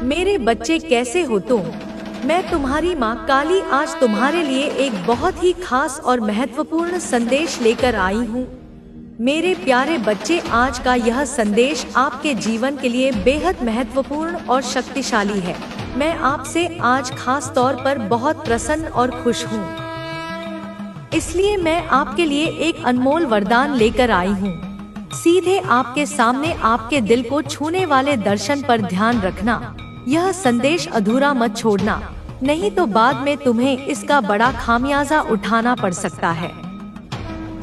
मेरे बच्चे कैसे हो तुम? मैं तुम्हारी माँ काली आज तुम्हारे लिए एक बहुत ही खास और महत्वपूर्ण संदेश लेकर आई हूँ। मेरे प्यारे बच्चे, आज का यह संदेश आपके जीवन के लिए बेहद महत्वपूर्ण और शक्तिशाली है। मैं आपसे आज खास तौर पर बहुत प्रसन्न और खुश हूँ, इसलिए मैं आपके लिए एक अनमोल वरदान लेकर आई हूँ। सीधे आपके सामने आपके दिल को छूने वाले दर्शन पर ध्यान रखना। यह संदेश अधूरा मत छोड़ना, नहीं तो बाद में तुम्हें इसका बड़ा खामियाजा उठाना पड़ सकता है।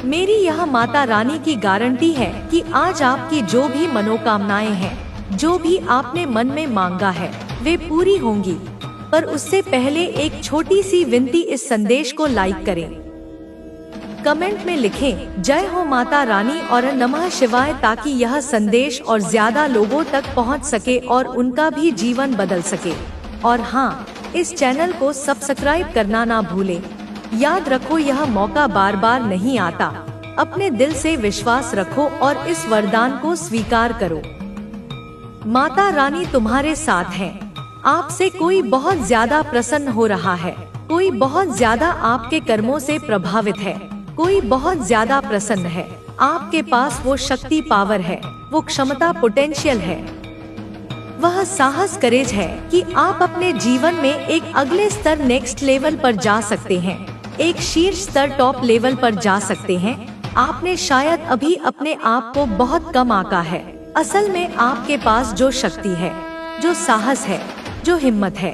मेरी यह माता रानी की गारंटी है कि आज आपकी जो भी मनोकामनाएं हैं, जो भी आपने मन में मांगा है, वे पूरी होंगी। पर उससे पहले एक छोटी सी विनती, इस संदेश को लाइक करें, कमेंट में लिखें जय हो माता रानी और नमः शिवाय, ताकि यह संदेश और ज्यादा लोगों तक पहुंच सके और उनका भी जीवन बदल सके। और हाँ, इस चैनल को सब्सक्राइब करना ना भूलें। याद रखो, यह मौका बार बार नहीं आता। अपने दिल से विश्वास रखो और इस वरदान को स्वीकार करो। माता रानी तुम्हारे साथ हैं। आपसे कोई बहुत ज्यादा प्रसन्न हो रहा है, कोई बहुत ज्यादा आपके कर्मों से प्रभावित है, कोई बहुत ज्यादा प्रसन्न है। आपके पास वो शक्ति, पावर है, वो क्षमता, पोटेंशियल है, वह साहस, करेज है कि आप अपने जीवन में एक अगले स्तर, नेक्स्ट लेवल पर जा सकते हैं। एक शीर्ष स्तर, टॉप लेवल पर जा सकते हैं। आपने शायद अभी अपने आप को बहुत कम आंका है। असल में आपके पास जो शक्ति है, जो साहस है, जो हिम्मत है,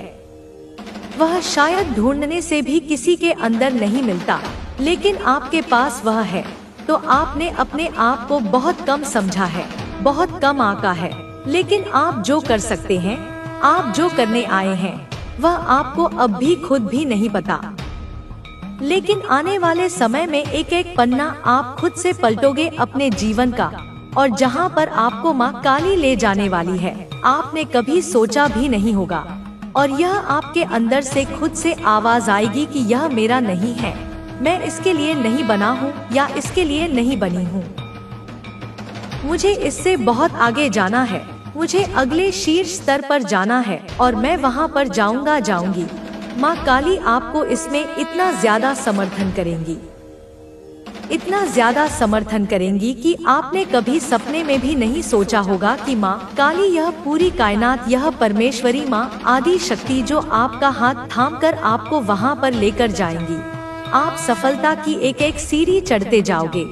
वह शायद ढूंढने से भी किसी के अंदर नहीं मिलता, लेकिन आपके पास वह है। तो आपने अपने आप को बहुत कम समझा है, बहुत कम आंका है, लेकिन आप जो कर सकते हैं, आप जो करने आए हैं, वह आपको अब भी खुद भी नहीं पता। लेकिन आने वाले समय में एक एक पन्ना आप खुद से पलटोगे अपने जीवन का, और जहां पर आपको माँ काली ले जाने वाली है, आपने कभी सोचा भी नहीं होगा। और यह आपके अंदर से खुद से आवाज आएगी कि यह मेरा नहीं है, मैं इसके लिए नहीं बना हूँ या इसके लिए नहीं बनी हूँ। मुझे इससे बहुत आगे जाना है, मुझे अगले शीर्ष स्तर पर जाना है और मैं वहाँ पर जाऊँगा, जाऊँगी। माँ काली आपको इसमें इतना ज्यादा समर्थन करेंगी, इतना ज्यादा समर्थन करेंगी कि आपने कभी सपने में भी नहीं सोचा होगा कि माँ काली, यह पूरी कायनात, यह परमेश्वरी माँ आदि शक्ति जो आपका हाथ थाम कर आपको वहाँ पर लेकर जाएंगी। आप सफलता की एक एक सीढ़ी चढ़ते जाओगे।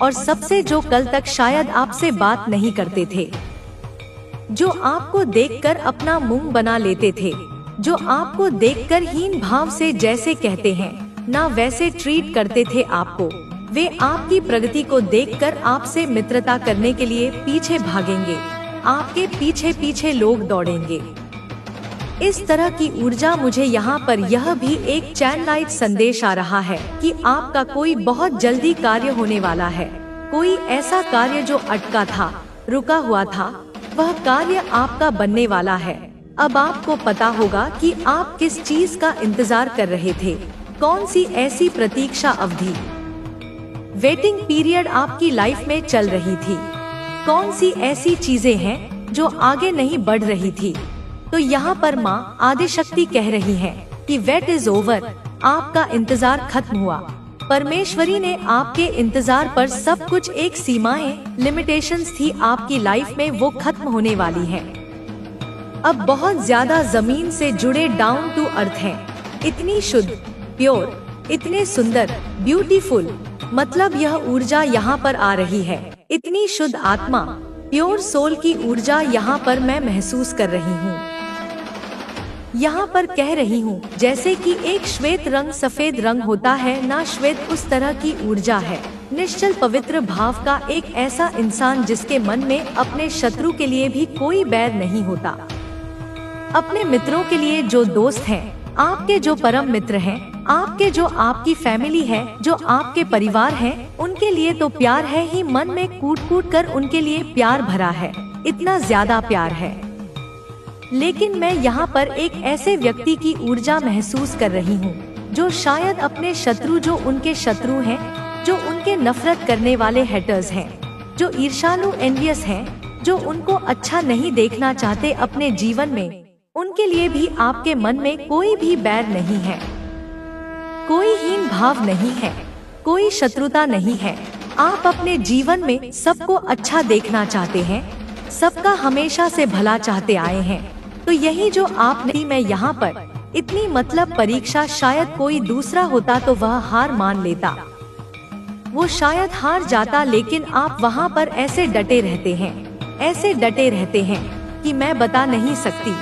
और सबसे जो कल तक शायद आपसे बात नहीं करते थे, जो आपको देखकर अपना मुंह बना लेते थे, जो आपको देखकर हीन भाव से जैसे कहते हैं ना वैसे ट्रीट करते थे आपको, वे आपकी प्रगति को देखकर आपसे मित्रता करने के लिए पीछे भागेंगे। आपके पीछे पीछे लोग दौड़ेंगे। इस तरह की ऊर्जा मुझे यहाँ पर यह भी एक चैनलाइट संदेश आ रहा है कि आपका कोई बहुत जल्दी कार्य होने वाला है। कोई ऐसा कार्य जो अटका था, रुका हुआ था, वह कार्य आपका बनने वाला है। अब आपको पता होगा कि आप किस चीज का इंतजार कर रहे थे, कौन सी ऐसी प्रतीक्षा अवधि, वेटिंग पीरियड आपकी लाइफ में चल रही थी। कौन सी ऐसी चीजें हैं जो आगे नहीं बढ़ रही थी। तो यहाँ पर माँ आदिशक्ति कह रही है कि वेट इज ओवर, आपका इंतजार खत्म हुआ। परमेश्वरी ने आपके इंतजार पर सब कुछ, एक सीमाएं, लिमिटेशंस थी आपकी लाइफ में, वो खत्म होने वाली है। अब बहुत ज्यादा जमीन से जुड़े, डाउन टू अर्थ हैं, इतनी शुद्ध, प्योर, इतने सुंदर, ब्यूटीफुल, मतलब यह ऊर्जा यहाँ पर आ रही है। इतनी शुद्ध आत्मा, प्योर सोल की ऊर्जा यहाँ पर मैं महसूस कर रही हूँ। यहाँ पर कह रही हूँ जैसे कि एक श्वेत रंग सफेद रंग होता है ना, श्वेत उस तरह की ऊर्जा है। निश्चल पवित्र भाव का एक ऐसा इंसान जिसके मन में अपने शत्रु के लिए भी कोई बैर नहीं होता। अपने मित्रों के लिए जो दोस्त हैं, आपके जो परम मित्र हैं, आपके जो आपकी फैमिली है, जो आपके परिवार हैं, उनके लिए तो प्यार है ही, मन में कूट कूट कर उनके लिए प्यार भरा है, इतना ज्यादा प्यार है। लेकिन मैं यहाँ पर एक ऐसे व्यक्ति की ऊर्जा महसूस कर रही हूँ जो शायद अपने शत्रु, जो उनके शत्रु हैं, जो उनके नफरत करने वाले हेटर्स हैं, जो ईर्ष्यालु एनवियस हैं, जो उनको अच्छा नहीं देखना चाहते अपने जीवन में, उनके लिए भी आपके मन में कोई भी बैर नहीं है, कोई हीन भाव नहीं है, कोई शत्रुता नहीं है। आप अपने जीवन में सबको अच्छा देखना चाहते हैं, सबका हमेशा से भला चाहते आए हैं। तो यही जो आपने मैं यहाँ पर इतनी मतलब परीक्षा, शायद कोई दूसरा होता तो वह हार मान लेता, वो शायद हार जाता, लेकिन आप वहाँ पर ऐसे डटे रहते हैं, ऐसे डटे रहते हैं कि मैं बता नहीं सकती।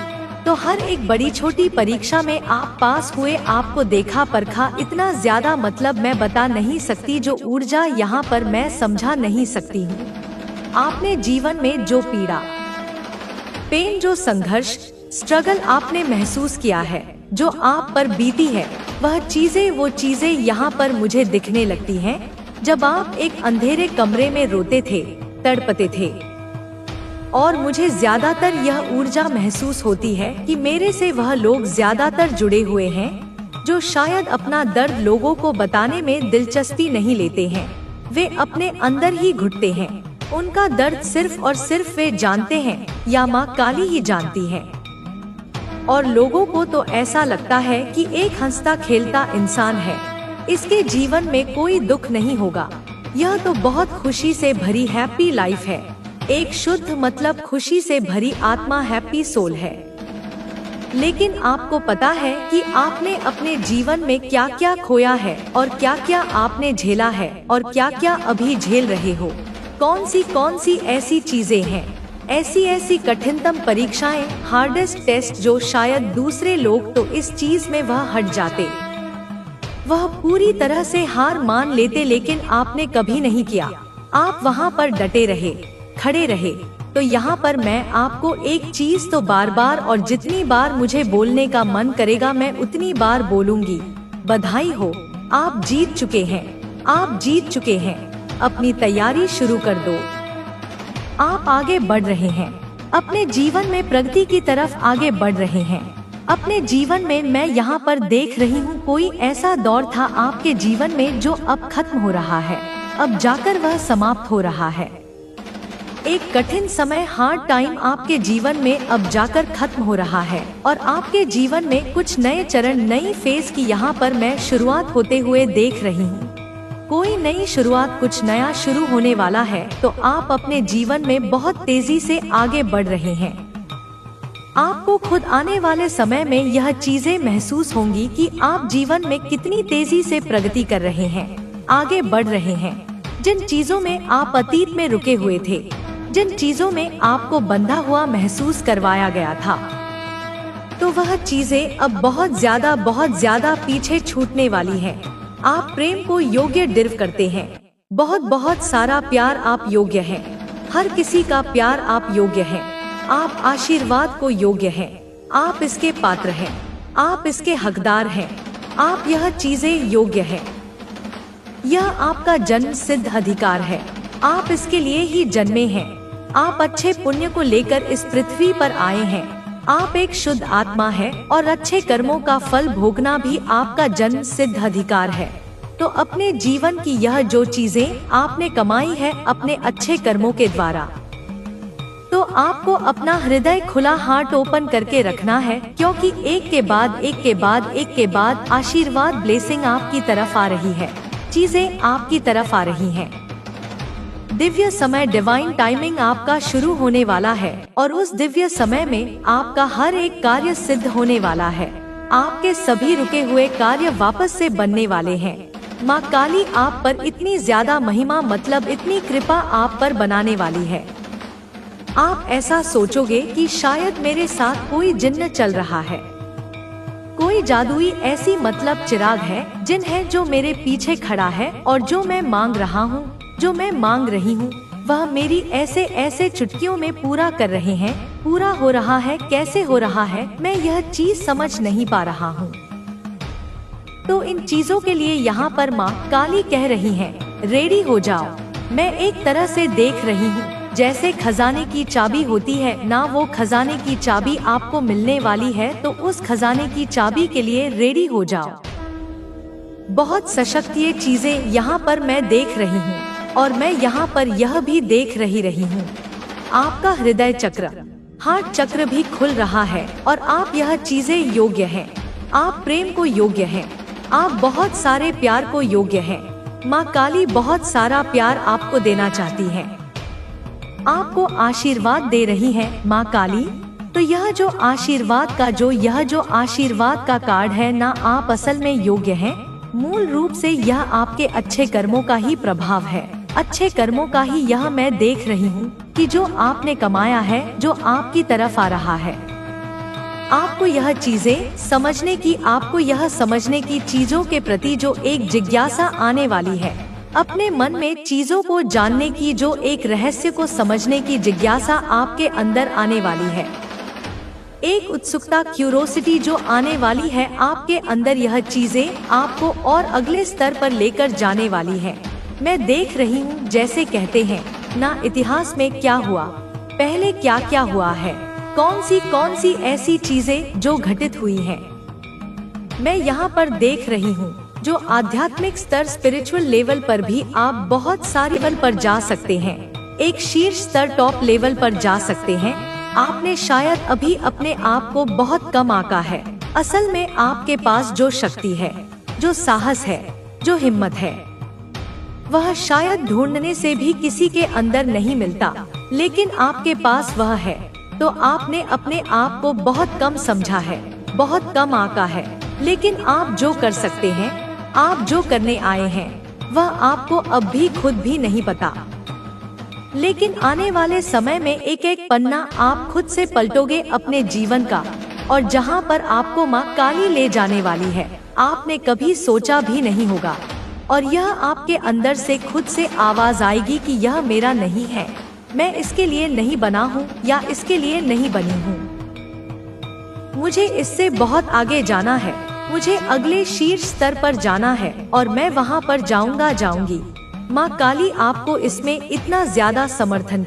तो हर एक बड़ी छोटी परीक्षा में आप पास हुए, आपको देखा परखा इतना ज्यादा, मतलब मैं बता नहीं सकती जो ऊर्जा यहाँ पर मैं समझा नहीं सकती हूँ। आपने जीवन में जो पीड़ा, पेन, जो संघर्ष, स्ट्रगल आपने महसूस किया है, जो आप पर बीती है, वह चीजें, वो चीजें यहाँ पर मुझे दिखने लगती हैं जब आप एक अंधेरे कमरे में रोते थे, तड़पते थे। और मुझे ज्यादातर यह ऊर्जा महसूस होती है कि मेरे से वह लोग ज्यादातर जुड़े हुए हैं जो शायद अपना दर्द लोगों को बताने में दिलचस्पी नहीं लेते हैं। वे अपने अंदर ही घुटते हैं, उनका दर्द सिर्फ और सिर्फ वे जानते हैं या माँ काली ही जानती है। और लोगों को तो ऐसा लगता है कि एक हंसता खेलता इंसान है, इसके जीवन में कोई दुख नहीं होगा, यह तो बहुत खुशी से भरी हैप्पी लाइफ है, एक शुद्ध मतलब खुशी से भरी आत्मा, हैप्पी सोल है। लेकिन आपको पता है कि आपने अपने जीवन में क्या क्या खोया है और क्या क्या आपने झेला है और क्या क्या अभी झेल रहे हो। कौन सी ऐसी चीजें हैं, ऐसी कठिनतम परीक्षाएं, हार्डेस्ट टेस्ट जो शायद दूसरे लोग तो इस चीज में वह हट जाते, वह पूरी तरह से हार मान लेते, लेकिन आपने कभी नहीं किया। आप वहाँ पर डटे रहे, खड़े रहे। तो यहाँ पर मैं आपको एक चीज तो बार बार, और जितनी बार मुझे बोलने का मन करेगा मैं उतनी बार बोलूंगी। बधाई हो, आप जीत चुके हैं, आप जीत चुके हैं। अपनी तैयारी शुरू कर दो। आप आगे बढ़ रहे हैं, अपने जीवन में प्रगति की तरफ आगे बढ़ रहे हैं। अपने जीवन में मैं यहाँ पर देख रही हूँ कोई ऐसा दौर था आपके जीवन में जो अब खत्म हो रहा है, अब जाकर वह समाप्त हो रहा है। एक कठिन समय, हार्ड टाइम आपके जीवन में अब जाकर खत्म हो रहा है और आपके जीवन में कुछ नए चरण, नई फेज की यहाँ पर मैं शुरुआत होते हुए देख रही हूँ। कोई नई शुरुआत, कुछ नया शुरू होने वाला है। तो आप अपने जीवन में बहुत तेजी से आगे बढ़ रहे हैं। आपको खुद आने वाले समय में यह चीजें महसूस होंगी कि आप जीवन में कितनी तेजी से प्रगति कर रहे हैं, आगे बढ़ रहे हैं। जिन चीजों में आप अतीत में रुके हुए थे, जिन चीजों में आपको बंधा हुआ महसूस करवाया गया था, तो वह चीजें अब बहुत ज्यादा पीछे छूटने वाली हैं। आप प्रेम को योग्य डिर्व करते हैं, बहुत सारा प्यार आप योग्य हैं, हर किसी का प्यार आप योग्य हैं। आप आशीर्वाद को योग्य हैं, आप इसके पात्र हैं, आप इसके हकदार हैं, आप यह चीजें योग्य हैं। यह आपका जन्म सिद्ध अधिकार है, आप इसके लिए ही जन्मे हैं। आप अच्छे पुण्य को लेकर इस पृथ्वी पर आए हैं। आप एक शुद्ध आत्मा है और अच्छे कर्मों का फल भोगना भी आपका जन्म सिद्ध अधिकार है। तो अपने जीवन की यह जो चीजें आपने कमाई है अपने अच्छे कर्मों के द्वारा, तो आपको अपना हृदय खुला, हार्ट ओपन करके रखना है, क्योंकि एक के बाद आशीर्वाद, ब्लेसिंग आपकी तरफ आ रही है, चीजें आपकी तरफ आ रही हैं। दिव्य समय, डिवाइन टाइमिंग आपका शुरू होने वाला है और उस दिव्य समय में आपका हर एक कार्य सिद्ध होने वाला है। आपके सभी रुके हुए कार्य वापस से बनने वाले हैं। माँ काली आप पर इतनी ज्यादा महिमा, मतलब इतनी कृपा आप पर बनाने वाली है। आप ऐसा सोचोगे कि शायद मेरे साथ कोई जिन्न चल रहा है, कोई जादुई ऐसी मतलब चिराग है, जिन है जो मेरे पीछे खड़ा है और जो मैं मांग रहा हूँ, जो मैं मांग रही हूँ, वह मेरी ऐसे चुटकियों में पूरा कर रहे हैं। पूरा हो रहा है, कैसे हो रहा है, मैं यह चीज समझ नहीं पा रहा हूँ। तो इन चीजों के लिए यहाँ पर माँ काली कह रही है, रेडी हो जाओ। मैं एक तरह से देख रही हूँ जैसे खजाने की चाबी होती है ना, वो खजाने की चाबी आपको मिलने वाली है, तो उस खजाने की चाबी के लिए रेडी हो जाओ। बहुत सशक्त ये चीजें यहाँ पर मैं देख रही हूँ और मैं यहाँ पर यह भी देख रही हूँ। आपका हृदय चक्र, हार्ट चक्र भी खुल रहा है और आप यह चीजें योग्य हैं। आप प्रेम को योग्य हैं। आप बहुत सारे प्यार को योग्य हैं। माँ काली बहुत सारा प्यार आपको देना चाहती है। आपको आशीर्वाद दे रही है माँ काली। तो यह जो आशीर्वाद का कार्ड है ना, आप असल में योग्य हैं। मूल रूप से यह आपके अच्छे कर्मों का ही प्रभाव है। अच्छे कर्मों का ही यह मैं देख रही हूँ कि जो आपने कमाया है, जो आपकी तरफ आ रहा है। आपको यह समझने की चीजों के प्रति जो एक जिज्ञासा आने वाली है, अपने मन में चीजों को जानने की जो एक रहस्य को समझने की जिज्ञासा आपके अंदर आने वाली है। एक उत्सुकता, क्यूरोसिटी जो आने वाली है आपके अंदर। यह चीजें आपको और अगले स्तर पर लेकर जाने वाली है। मैं देख रही हूँ, जैसे कहते हैं ना, इतिहास में क्या हुआ, पहले क्या क्या हुआ है, कौन सी ऐसी चीजें जो घटित हुई हैं। मैं यहाँ पर देख रही हूँ जो आध्यात्मिक स्तर, स्पिरिचुअल लेवल पर भी आप बहुत सारे लेवल पर जा सकते हैं। एक शीर्ष स्तर, टॉप लेवल पर जा सकते हैं। आपने शायद अभी अपने आप को बहुत कम आंका है। असल में आपके पास जो शक्ति है, जो साहस है, जो हिम्मत है, वह शायद ढूंढने से भी किसी के अंदर नहीं मिलता, लेकिन आपके पास वह है। तो आपने अपने आप को बहुत कम समझा है, बहुत कम आंका है। लेकिन आप जो कर सकते हैं, आप जो करने आए हैं, वह आपको अब भी खुद भी नहीं पता। लेकिन आने वाले समय में एक एक पन्ना आप खुद से पलटोगे अपने जीवन का, और जहां पर आपको माँ काली ले जाने वाली है, आपने कभी सोचा भी नहीं होगा। और यह आपके अंदर से खुद से आवाज आएगी कि यह मेरा नहीं है, मैं इसके लिए नहीं बना हूँ या इसके लिए नहीं बनी हूँ। मुझे इससे बहुत आगे जाना है, मुझे अगले शीर्ष स्तर पर जाना है और मैं वहाँ पर जाऊंगी। माँ काली आपको इसमें इतना ज्यादा समर्थन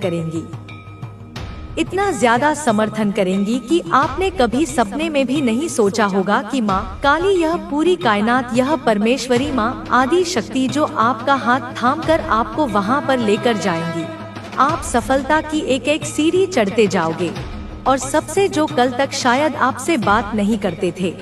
करेंगी कि आपने कभी सपने में भी नहीं सोचा होगा कि माँ काली, यह पूरी कायनात, यह परमेश्वरी माँ आदि शक्ति जो आपका हाथ थामकर आपको वहाँ पर लेकर जाएंगी। आप सफलता की एक एक सीढ़ी चढ़ते जाओगे। और सबसे जो कल तक शायद आपसे बात नहीं करते थे,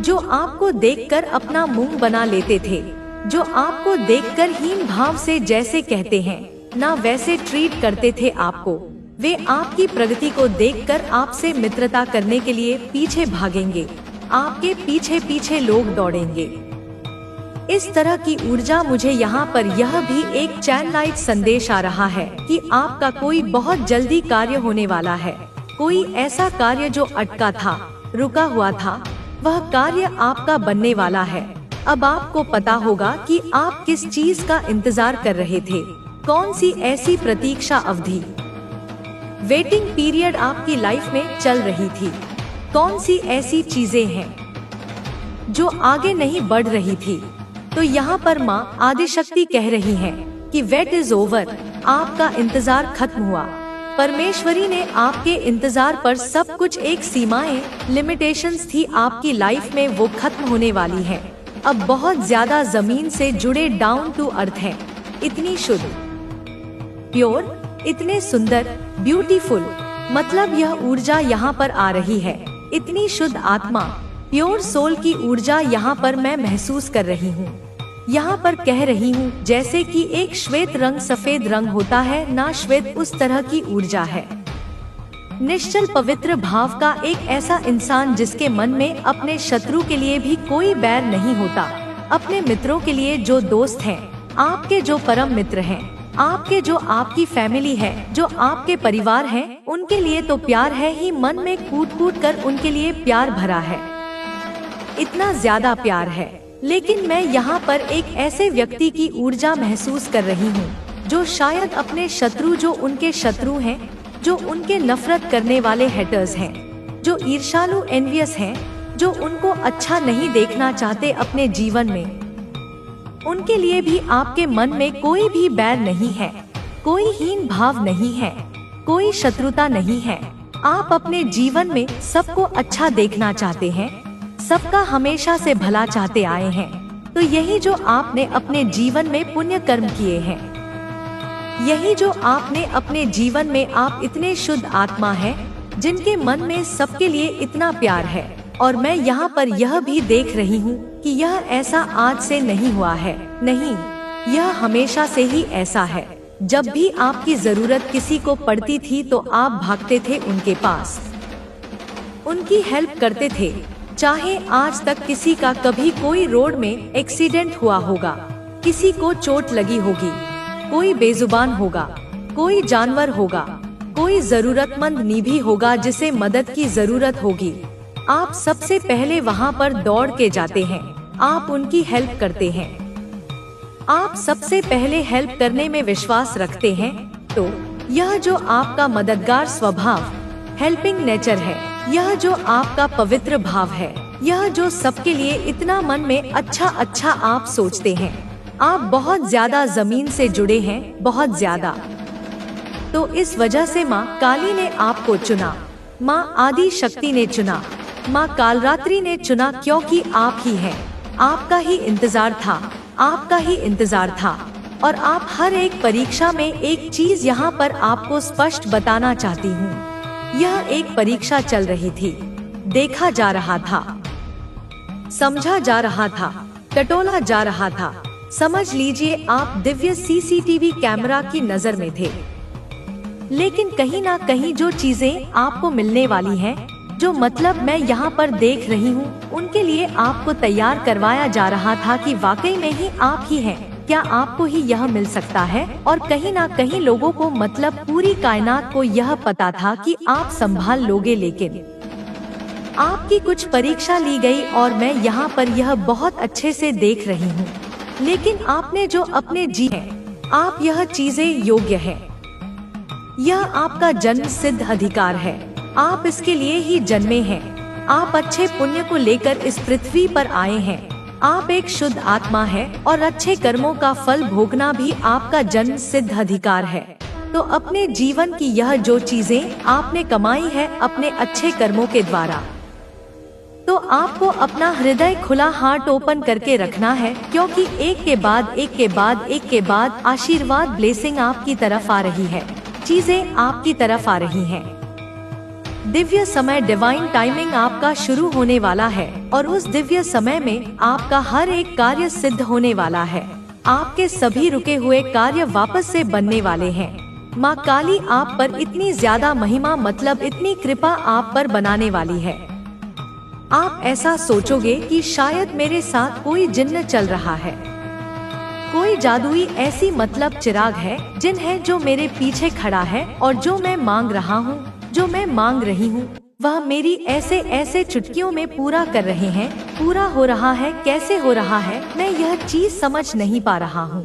जो आपको देखकर अपना मुंह बना लेते थे, जो आपको देखकर हीन भाव से, जैसे कहते हैं ना, वैसे ट्रीट करते थे आपको, वे आपकी प्रगति को देखकर आपसे मित्रता करने के लिए पीछे भागेंगे। आपके पीछे पीछे लोग दौड़ेंगे। इस तरह की ऊर्जा मुझे यहाँ पर यह भी एक चैनलाइट संदेश आ रहा है कि आपका कोई बहुत जल्दी कार्य होने वाला है। कोई ऐसा कार्य जो अटका था, रुका हुआ था, वह कार्य आपका बनने वाला है। अब आपको पता होगा कि आप किस चीज का इंतजार कर रहे थे। कौन सी ऐसी प्रतीक्षा अवधि, वेटिंग पीरियड आपकी लाइफ में चल रही थी। कौन सी ऐसी चीजें हैं जो आगे नहीं बढ़ रही थी। तो यहाँ पर माँ आदिशक्ति कह रही है कि वेट इज ओवर, आपका इंतजार खत्म हुआ। परमेश्वरी ने आपके इंतजार पर सब कुछ, एक सीमाएं, लिमिटेशंस थी आपकी लाइफ में, वो खत्म होने वाली है। अब बहुत ज्यादा जमीन से जुड़े, डाउन टू अर्थ हैं। इतनी शुद्ध, प्योर, इतने सुंदर, ब्यूटीफुल, मतलब यह ऊर्जा यहाँ पर आ रही है। इतनी शुद्ध आत्मा, प्योर सोल की ऊर्जा यहाँ पर मैं महसूस कर रही हूँ। यहाँ पर कह रही हूँ जैसे कि एक श्वेत रंग सफेद रंग होता है ना, श्वेत, उस तरह की ऊर्जा है। निश्चल पवित्र भाव का एक ऐसा इंसान जिसके मन में अपने शत्रु के लिए भी कोई बैर नहीं होता, अपने मित्रों के लिए जो दोस्त हैं, आपके जो परम मित्र हैं, आपके जो आपकी फैमिली है, जो आपके परिवार हैं, उनके लिए तो प्यार है ही, मन में कूट कूट कर उनके लिए प्यार भरा है। इतना ज्यादा प्यार है। लेकिन मैं यहाँ पर एक ऐसे व्यक्ति की ऊर्जा महसूस कर रही हूँ जो शायद अपने शत्रु, जो उनके शत्रु हैं, जो उनके नफरत करने वाले हेटर्स हैं, जो ईर्ष्यालु, एनवियस हैं, जो उनको अच्छा नहीं देखना चाहते अपने जीवन में, उनके लिए भी आपके मन में कोई भी बैर नहीं है, कोई हीन भाव नहीं है, कोई शत्रुता नहीं है। आप अपने जीवन में सबको अच्छा देखना चाहते हैं, सबका हमेशा से भला चाहते आए हैं। तो यही जो आपने अपने जीवन में पुण्य कर्म किए हैं, यही जो आपने अपने जीवन में, आप इतने शुद्ध आत्मा हैं, जिनके मन में सबके लिए इतना प्यार है। और मैं यहाँ पर यह भी देख रही हूँ कि यह ऐसा आज से नहीं हुआ है, नहीं, यह हमेशा से ही ऐसा है। जब भी आपकी जरूरत किसी को पड़ती थी तो आप भागते थे उनके पास, उनकी हेल्प करते थे। चाहे आज तक किसी का कभी कोई रोड में एक्सीडेंट हुआ होगा, किसी को चोट लगी होगी, कोई बेजुबान होगा, कोई जानवर होगा, कोई जरूरतमंद निभी होगा जिसे मदद की जरूरत होगी, आप सबसे पहले वहाँ पर दौड़ के जाते हैं, आप उनकी हेल्प करते हैं। आप सबसे पहले हेल्प करने में विश्वास रखते हैं। तो यह जो आपका मददगार स्वभाव, हेल्पिंग नेचर है, यह जो आपका पवित्र भाव है, यह जो सबके लिए इतना मन में अच्छा अच्छा आप सोचते हैं, आप बहुत ज्यादा जमीन से जुड़े हैं, बहुत ज्यादा। तो इस वजह से माँ काली ने आपको चुना, माँ आदि शक्ति ने चुना, माँ कालरात्रि ने चुना, क्योंकि आप ही हैं। आपका ही इंतजार था, आपका ही इंतजार था। और आप हर एक परीक्षा में एक चीज यहाँ पर आपको स्पष्ट बताना चाहती हूँ। यह एक परीक्षा चल रही थी, देखा जा रहा था, समझा जा रहा था, टटोला जा रहा था। समझ लीजिए आप दिव्य सीसीटीवी कैमरा की नजर में थे। लेकिन कहीं ना कहीं जो चीजें आपको मिलने वाली हैं, जो मतलब मैं यहाँ पर देख रही हूँ, उनके लिए आपको तैयार करवाया जा रहा था कि वाकई में ही आप ही हैं, क्या आपको ही यह मिल सकता है। और कहीं ना कहीं लोगों को, मतलब पूरी कायनात को यह पता था कि आप संभाल लोगे, लेकिन आपकी कुछ परीक्षा ली गई। और मैं यहाँ पर यह बहुत अच्छे से देख रही हूँ, लेकिन आपने जो अपने जी है, आप यह चीजें योग्य है, यह आपका जन्म सिद्ध अधिकार है, आप इसके लिए ही जन्मे हैं। आप अच्छे पुण्य को लेकर इस पृथ्वी पर आए हैं, आप एक शुद्ध आत्मा है और अच्छे कर्मों का फल भोगना भी आपका जन्म सिद्ध अधिकार है। तो अपने जीवन की यह जो चीजें आपने कमाई है अपने अच्छे कर्मों के द्वारा, तो आपको अपना हृदय खुला, हार्ट ओपन करके रखना है, क्योंकि एक के बाद एक के बाद एक के बाद आशीर्वाद, ब्लेसिंग आपकी तरफ आ रही है, चीजें आपकी तरफ आ रही हैं। दिव्य समय, डिवाइन टाइमिंग आपका शुरू होने वाला है और उस दिव्य समय में आपका हर एक कार्य सिद्ध होने वाला है। आपके सभी रुके हुए कार्य वापस से बनने वाले हैं। माँ काली आप पर इतनी ज्यादा महिमा, मतलब इतनी कृपा आप पर बनाने वाली है। आप ऐसा सोचोगे कि शायद मेरे साथ कोई जिन्न चल रहा है, कोई जादुई ऐसी मतलब चिराग है, जिन है जो मेरे पीछे खड़ा है, और जो मैं मांग रहा हूँ, जो मैं मांग रही हूँ, वह मेरी ऐसे ऐसे चुटकियों में पूरा कर रहे हैं। पूरा हो रहा है, कैसे हो रहा है, मैं यह चीज समझ नहीं पा रहा हूँ।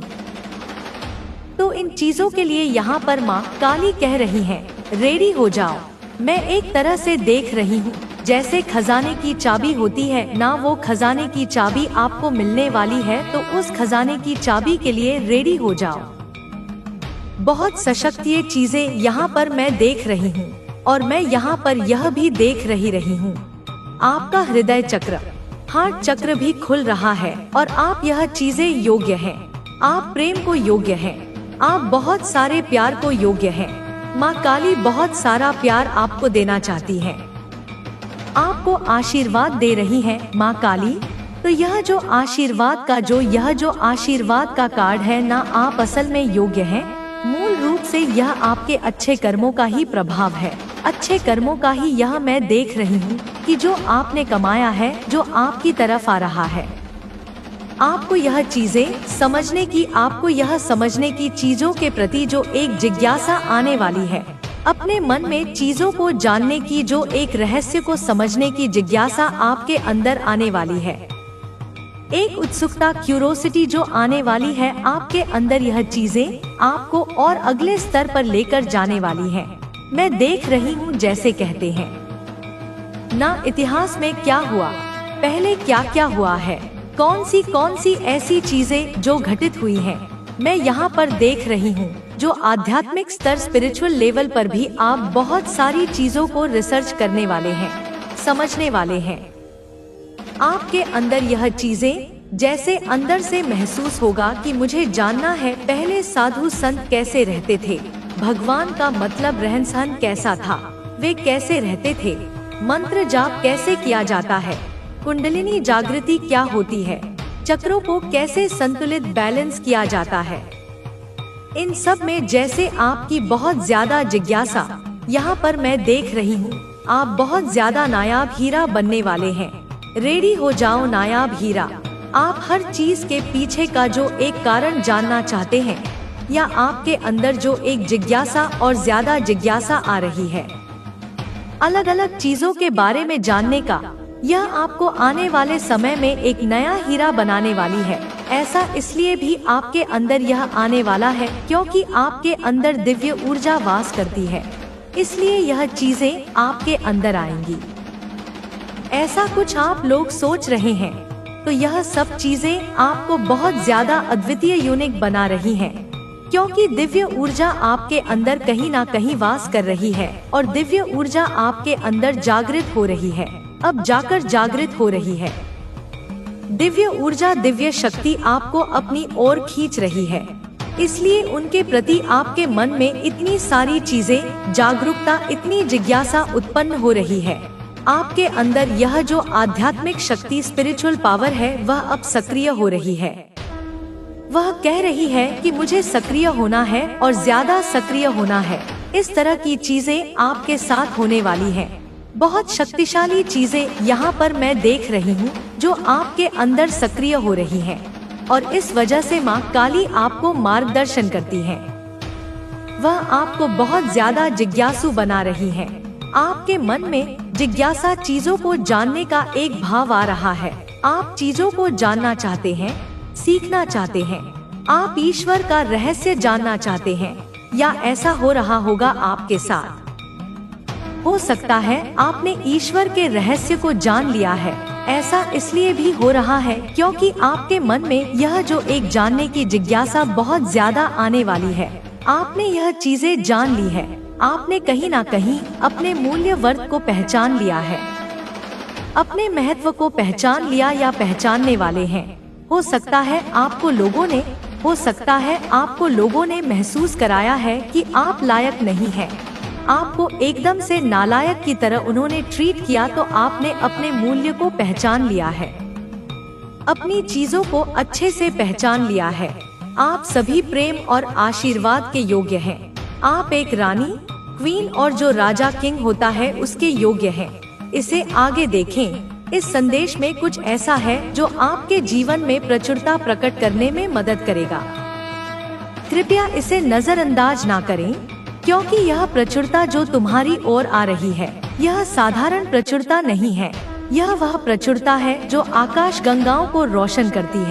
तो इन चीजों के लिए यहाँ पर माँ काली कह रही है, रेडी हो जाओ। मैं एक तरह से देख रही हूँ जैसे खजाने की चाबी होती है ना, वो खजाने की चाबी आपको मिलने वाली है, तो उस खजाने की चाबी के लिए रेडी हो जाओ। बहुत सशक्त ये चीजें यहाँ पर मैं देख रही हूँ, और मैं यहाँ पर यह भी देख रही हूँ, आपका हृदय चक्र, हार्ट चक्र भी खुल रहा है, और आप यह चीजें योग्य हैं। आप प्रेम को योग्य हैं, आप बहुत सारे प्यार को योग्य हैं। माँ काली बहुत सारा प्यार आपको देना चाहती है, आपको आशीर्वाद दे रही है माँ काली। तो यह जो आशीर्वाद का यह जो आशीर्वाद का कार्ड है ना, आप असल में योग्य हैं। मूल रूप से यह आपके अच्छे कर्मों का ही प्रभाव है, अच्छे कर्मों का ही यह मैं देख रही हूँ कि जो आपने कमाया है, जो आपकी तरफ आ रहा है। आपको यह चीजें समझने की, आपको यह समझने की चीजों के प्रति जो एक जिज्ञासा आने वाली है, अपने मन में चीजों को जानने की जो एक रहस्य को समझने की जिज्ञासा आपके अंदर आने वाली है, एक उत्सुकता, क्यूरोसिटी जो आने वाली है आपके अंदर। यह चीजें आपको और अगले स्तर पर लेकर जाने वाली हैं। मैं देख रही हूँ, जैसे कहते हैं ना, इतिहास में क्या हुआ, पहले क्या क्या हुआ है, कौन सी ऐसी चीजें जो घटित हुई हैं, मैं यहाँ पर देख रही हूँ। जो आध्यात्मिक स्तर, स्पिरिचुअल लेवल पर भी आप बहुत सारी चीजों को रिसर्च करने वाले हैं, समझने वाले हैं। आपके अंदर यह चीजें जैसे अंदर से महसूस होगा कि मुझे जानना है पहले साधु संत कैसे रहते थे, भगवान का मतलब रहन सहन कैसा था, वे कैसे रहते थे, मंत्र जाप कैसे किया जाता है, कुंडलिनी जागृति क्या होती है, चक्रों को कैसे संतुलित बैलेंस किया जाता है। इन सब में जैसे आपकी बहुत ज्यादा जिज्ञासा, यहाँ पर मैं देख रही हूँ आप बहुत ज्यादा नायाब हीरा बनने वाले हैं। रेडी हो जाओ नायाब हीरा। आप हर चीज के पीछे का जो एक कारण जानना चाहते हैं, या आपके अंदर जो एक जिज्ञासा और ज्यादा जिज्ञासा आ रही है अलग अलग चीजों के बारे में जानने का, यह आपको आने वाले समय में एक नया हीरा बनाने वाली है। ऐसा इसलिए भी आपके अंदर यह आने वाला है क्योंकि आपके अंदर दिव्य ऊर्जा वास करती है, इसलिए यह चीजें आपके अंदर आएंगी। ऐसा कुछ आप लोग सोच रहे हैं, तो यह सब चीजें आपको बहुत ज्यादा अद्वितीय यूनिक बना रही हैं, क्योंकि दिव्य ऊर्जा आपके अंदर कहीं ना कहीं वास कर रही है और दिव्य ऊर्जा आपके अंदर जागृत हो रही है, अब जाकर जागृत हो रही है। दिव्य ऊर्जा, दिव्य शक्ति आपको अपनी ओर खींच रही है, इसलिए उनके प्रति आपके मन में इतनी सारी चीजें, जागरूकता, इतनी जिज्ञासा उत्पन्न हो रही है। आपके अंदर यह जो आध्यात्मिक शक्ति, स्पिरिचुअल पावर है, वह अब सक्रिय हो रही है। वह कह रही है कि मुझे सक्रिय होना है और ज्यादा सक्रिय होना है। इस तरह की चीजें आपके साथ होने वाली हैं। बहुत शक्तिशाली चीजें यहाँ पर मैं देख रही हूँ जो आपके अंदर सक्रिय हो रही हैं, और इस वजह से माँ काली आपको मार्गदर्शन करती है। वह आपको बहुत ज्यादा जिज्ञासु बना रही है। आपके मन में जिज्ञासा, चीजों को जानने का एक भाव आ रहा है। आप चीजों को जानना चाहते हैं, सीखना चाहते हैं, आप ईश्वर का रहस्य जानना चाहते हैं, या ऐसा हो रहा होगा आपके साथ। हो सकता है आपने ईश्वर के रहस्य को जान लिया है। ऐसा इसलिए भी हो रहा है क्योंकि आपके मन में यह जो एक जानने की जिज्ञासा बहुत ज्यादा आने वाली है। आपने यह चीजें जान ली है, आपने कहीं ना कहीं अपने मूल्य वर्ग को पहचान लिया है, अपने महत्व को पहचान लिया या पहचानने वाले हैं। हो सकता है आपको लोगों ने महसूस कराया है कि आप लायक नहीं हैं। आपको एकदम से नालायक की तरह उन्होंने ट्रीट किया, तो आपने अपने मूल्य को पहचान लिया है, अपनी चीजों को अच्छे से पहचान लिया है। आप सभी प्रेम और आशीर्वाद के योग्य हैं। आप एक रानी, क्वीन और जो राजा, किंग होता है, उसके योग्य हैं। इसे आगे देखें। इस संदेश में कुछ ऐसा है जो आपके जीवन में प्रचुरता प्रकट करने में मदद करेगा। कृपया इसे नजरअंदाज ना करें, क्योंकि यह प्रचुरता जो तुम्हारी ओर आ रही है, यह साधारण प्रचुरता नहीं है। यह वह प्रचुरता है जो आकाश गंगाओं को रोशन करती है।